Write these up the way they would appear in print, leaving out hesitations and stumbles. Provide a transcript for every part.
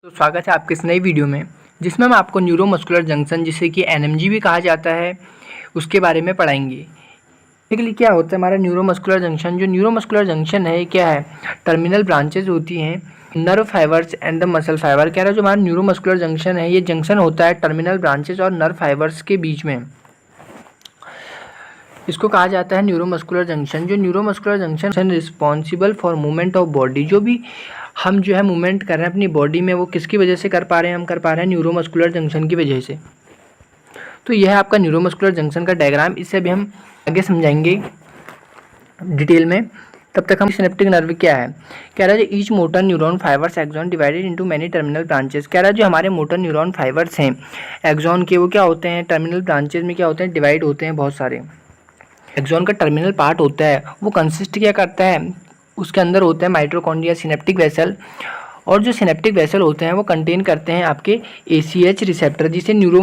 तो स्वागत है आपके इस नई वीडियो में जिसमें हम आपको न्यूरोमस्कुलर जंक्शन जिसे कि एनएमजी भी कहा जाता है उसके बारे में पढ़ाएंगे। बेसिकली क्या होता है हमारा न्यूरोमस्कुलर जंक्शन। जो न्यूरोमस्कुलर जंक्शन है क्या है, टर्मिनल ब्रांचेज होती हैं nerve fibres and the muscle fibre. कह रहा है जो हमारा न्यूरोमस्कुलर जंक्शन है ये जंक्शन होता है टर्मिनल ब्रांचेज और नर्व फाइबर्स के बीच में, इसको कहा जाता है न्यूरोमस्कुलर जंक्शन। जो neuromuscular junction responsible for movement of body, जो भी हम जो है मूवमेंट कर रहे हैं अपनी बॉडी में वो किसकी वजह से कर पा रहे हैं, हम कर पा रहे हैं न्यूरोमस्कुलर जंक्शन की वजह से। तो यह है आपका न्यूरोमस्कुलर जंक्शन का डायग्राम, इससे भी हम आगे समझाएंगे डिटेल में। तब तक हम सिनेप्टिक नर्व क्या है। कह रहा है each motor neuron fibres axon divided into many terminal branches. कह रहा है जो हमारे मोटर न्यूरॉन फाइबर्स हैं एक्सॉन के वो क्या होते हैं, टर्मिनल ब्रांचेज में क्या होते हैं, डिवाइड होते हैं बहुत सारे। एक्सॉन का टर्मिनल पार्ट होता है वो कंसिस्ट क्या करता है, उसके अंदर होता है माइटोकॉन्ड्रिया, सिनेप्टिक वेसल, और जो सिनेप्टिक वेसल होते हैं वो कंटेन करते हैं आपके ACH रिसेप्टर जिसे न्यूरो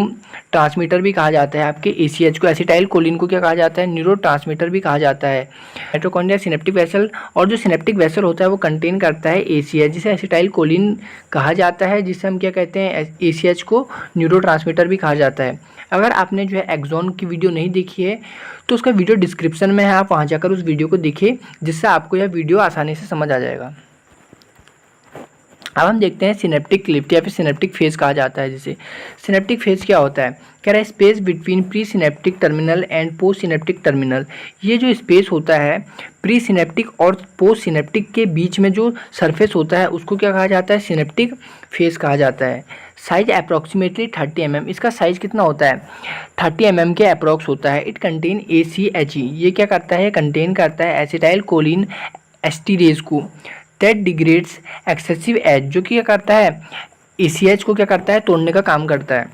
ट्रांसमीटर भी कहा जाता है। आपके ACH को, एसिटाइल कोलिन को क्या कहा जाता है, न्यूरो ट्रांसमीटर भी कहा जाता है। माइटोकॉन्ड्रिया, सिनेप्टिक वेसल, और जो सिनेप्टिक वेसल होता है वो कंटेन करता है ACH जिसे एसिटाइल कोलिन कहा जाता है, जिसे हम क्या कहते हैं ACH को न्यूरो ट्रांसमीटर भी कहा जाता है। अगर आपने जो है एक्सॉन की वीडियो नहीं देखी है तो उसका वीडियो डिस्क्रिप्शन में है, आप वहाँ जाकर उस वीडियो को देखिए जिससे आपको यह वीडियो आसानी से समझ आ जाएगा। अब हम देखते हैं सिनेप्टिक क्लिफ्ट या फिर सिनेप्टिक फेज कहा जाता है जिसे। सिनेप्टिक फेज क्या होता है, कह रहा है space between pre synaptic terminal and post synaptic terminal. ये जो स्पेस होता है प्री सिनेप्टिक और पोस्ट सिनेप्टिक के बीच में जो सरफेस होता है उसको क्या कहा जाता है, सिनेप्टिक फेज कहा जाता है। साइज अप्रॉक्सीमेटली 30 mm, इसका साइज कितना होता है 30 mm के अप्रॉक्स होता है। इट कंटेन ACHE, ये क्या करता है, कंटेन करता है एसिटाइल कोलिन एस्टीरेज को दैट डिग्रेड्स एक्सेसिव एज, जो कि क्या करता है ACH को क्या करता है, तोड़ने का काम करता है।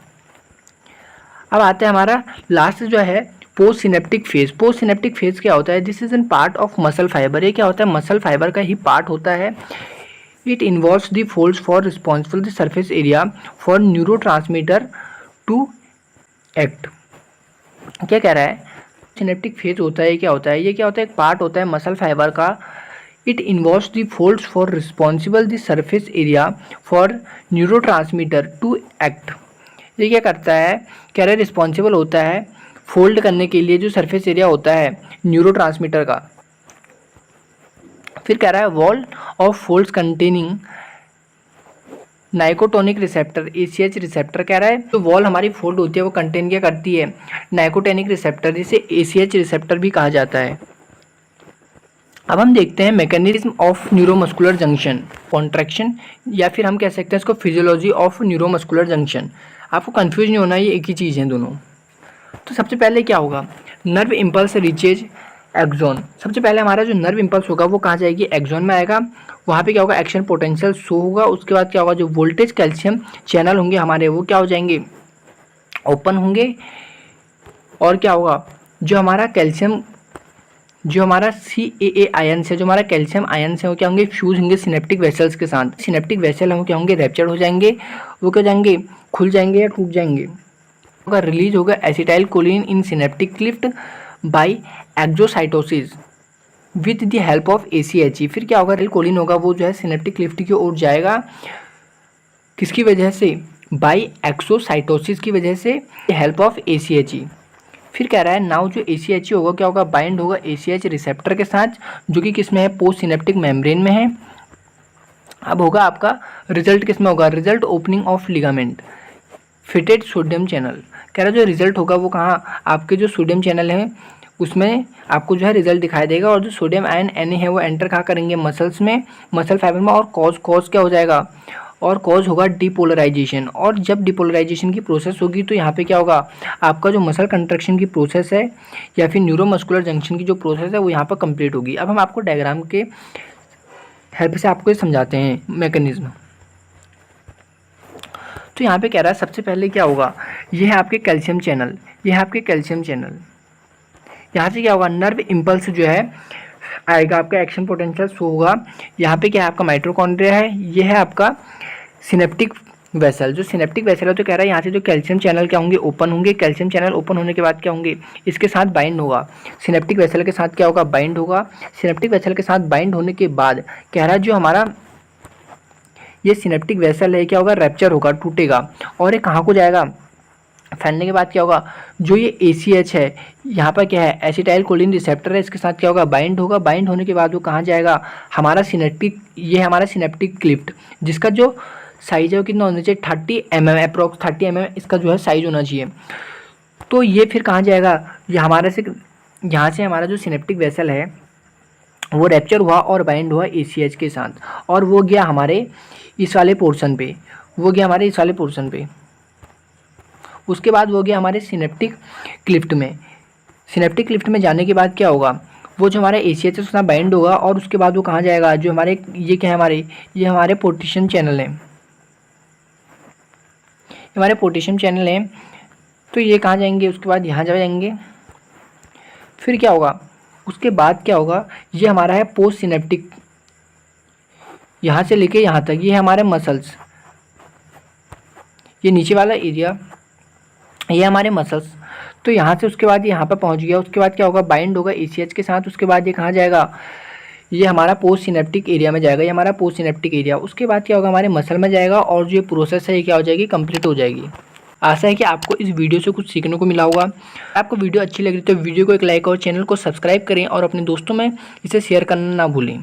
अब आते हैं हमारा लास्ट जो है post synaptic phase. Post synaptic phase क्या होता है, this is an part of muscle fibre. ये क्या होता है, मसल फाइबर का ही पार्ट होता है। It involves the folds for responsible the surface area for neurotransmitter to act. क्या कह रहा है, सिनेप्टिक फेज होता है, क्या होता है, ये क्या होता है, एक पार्ट होता है मसल फाइबर का। It involves the folds for responsible the surface area for neurotransmitter to act. ये क्या करता है, कह रहा है रिस्पॉन्सिबल होता है फोल्ड करने के लिए जो सरफेस एरिया होता है न्यूरो ट्रांसमीटर का। फिर कह रहा है wall of folds containing nicotinic receptor ACH receptor. कह रहा है तो वॉल हमारी फोल्ड होती है वो कंटेन क्या करती है, नाइकोटोनिक रिसेप्टर जिसे ACH रिसेप्टर भी कहा जाता है। अब हम देखते हैं mechanism of neuromuscular junction, contraction, या फिर हम कह सकते हैं इसको फिजियोलॉजी ऑफ न्यूरोमस्कुलर जंक्शन। आपको कंफ्यूज नहीं होना, ये एक ही चीज़ है दोनों। तो सबसे पहले क्या होगा, नर्व इम्पल्स रीचेज एक्सॉन। सबसे पहले हमारा जो नर्व इम्पल्स होगा वो कहाँ जाएगी, एक्सॉन में आएगा। वहाँ पे क्या होगा, एक्शन पोटेंशियल शो होगा। उसके बाद क्या होगा, जो वोल्टेज कैल्शियम चैनल होंगे हमारे वो क्या हो जाएंगे, ओपन होंगे। और क्या होगा, जो हमारा कैल्शियम, जो हमारा CAA आयन्स है, जो हमारा कैल्शियम आयन्स है वो क्या होंगे, फ्यूज होंगे सिनेप्टिक वेसल्स के साथ। सिनेप्टिक वेसल हम क्या होंगे, रैप्चर हो जाएंगे, वो क्या जाएंगे, खुल जाएंगे या टूट जाएंगे। होगा रिलीज होगा acetyl choline in synaptic cleft by exocytosis with the help of ACHE। फिर क्या होगा, कोलिन होगा वो जो है सिनेप्टिक क्लिफ्ट की ओर जाएगा, किसकी वजह से, बाय एक्सोसाइटोसिस की वजह से, हेल्प ऑफ ACHE। फिर कह रहा है नाउ जो ACHE होगा क्या होगा, बाइंड होगा ACH रिसेप्टर के साथ जो कि किस में है, पोस्ट सिनेप्टिक मेम्ब्रेन में है। अब होगा आपका रिजल्ट किस में होगा, result opening of ligament fitted sodium channel. कह रहा है जो रिजल्ट होगा वो कहाँ, आपके जो सोडियम चैनल है उसमें आपको जो है रिजल्ट दिखाई देगा। और जो सोडियम आयन Na है वो एंटर कहाँ करेंगे, मसल्स में, मसल फाइबर में। और कॉज क्या हो जाएगा, और कॉज होगा डिपोलराइजेशन। और जब डिपोलराइजेशन की प्रोसेस होगी तो यहाँ पे क्या होगा, आपका जो मसल कंट्रैक्शन की प्रोसेस है या फिर न्यूरोमस्कुलर जंक्शन की जो प्रोसेस है वो यहाँ पर कंप्लीट होगी। अब हम आपको डायग्राम के हेल्प से आपको समझाते हैं मैकेनिज्म। तो यहाँ पे कह रहा है सबसे पहले क्या होगा, ये है आपके कैल्शियम चैनल, ये है आपके कैल्शियम चैनल। यहाँ से क्या होगा, नर्व इम्पल्स जो है आएगा, आपका एक्शन पोटेंशियल शो होगा। यहाँ पे क्या है, आपका माइटोकॉन्ड्रिया है, ये है आपका सिनेप्टिक वेसल। जो सिनेप्टिक वेसल है तो कह रहा है यहाँ से जो कैल्शियम चैनल क्या होंगे, ओपन होंगे। कैल्शियम चैनल ओपन होने के बाद क्या होंगे, इसके साथ बाइंड होगा, सिनेप्टिक वेसल के साथ क्या होगा, बाइंड होगा। सिनेप्टिक वेसल के साथ बाइंड होने के बाद कह रहा है जो हमारा ये सिनेप्टिक वेसल है क्या होगा, रैप्चर होगा, टूटेगा और ये कहाँ को जाएगा, फैलने के बाद क्या होगा, जो ये ACH है यहाँ पर क्या है, एसिटाइल कोलिन रिसेप्टर है, इसके साथ क्या होगा, बाइंड होगा। बाइंड होने के बाद वो कहाँ जाएगा, हमारा सिनेप्टिक, ये हमारा सिनेप्टिक क्लिफ्ट जिसका जो साइज है वो कितना होना चाहिए, 30 mm, अप्रॉक्स 30 mm इसका जो है साइज होना चाहिए। तो ये फिर कहाँ जाएगा, ये हमारे से यहाँ से हमारा जो सिनेप्टिक वेसल है वो रैप्चर हुआ और बाइंड हुआ ACH के साथ और वो गया हमारे इस वाले पोर्शन पे, वो गया हमारे इस वाले पोर्शन पे। उसके बाद वो गया हमारे सिनेप्टिक क्लिफ्ट में। सिनेप्टिक क्लिफ्ट में जाने के बाद क्या होगा, वो जो हमारा ACH है उसके साथ बाइंड होगा और उसके बाद वो कहाँ जाएगा, जो हमारे ये क्या है, ये हमारे पोटेशियम चैनल है, हमारे पोटेशियम चैनल है। तो ये कहाँ जाएंगे, उसके बाद यहाँ जाएंगे। फिर क्या होगा, उसके बाद क्या होगा, ये हमारा है पोस्ट सिनेप्टिक, यहाँ से लेके यहाँ तक ये है हमारे मसल्स, ये नीचे वाला एरिया ये हमारे मसल्स। तो यहाँ से उसके बाद यहाँ पर पहुँच गया। उसके बाद क्या होगा, बाइंड होगा ACH के साथ। उसके बाद ये कहाँ जाएगा, ये हमारा पोस्ट सिनेप्टिक एरिया में जाएगा, ये हमारा पोस्ट सिनेप्टिक एरिया। उसके बाद क्या होगा, हमारे मसल में जाएगा और जो ये प्रोसेस है ये क्या हो जाएगी, कंप्लीट हो जाएगी। आशा है कि आपको इस वीडियो से कुछ सीखने को मिला होगा। आपको वीडियो अच्छी लगी तो वीडियो को एक लाइक और चैनल को सब्सक्राइब करें और अपने दोस्तों में इसे शेयर करना ना भूलें।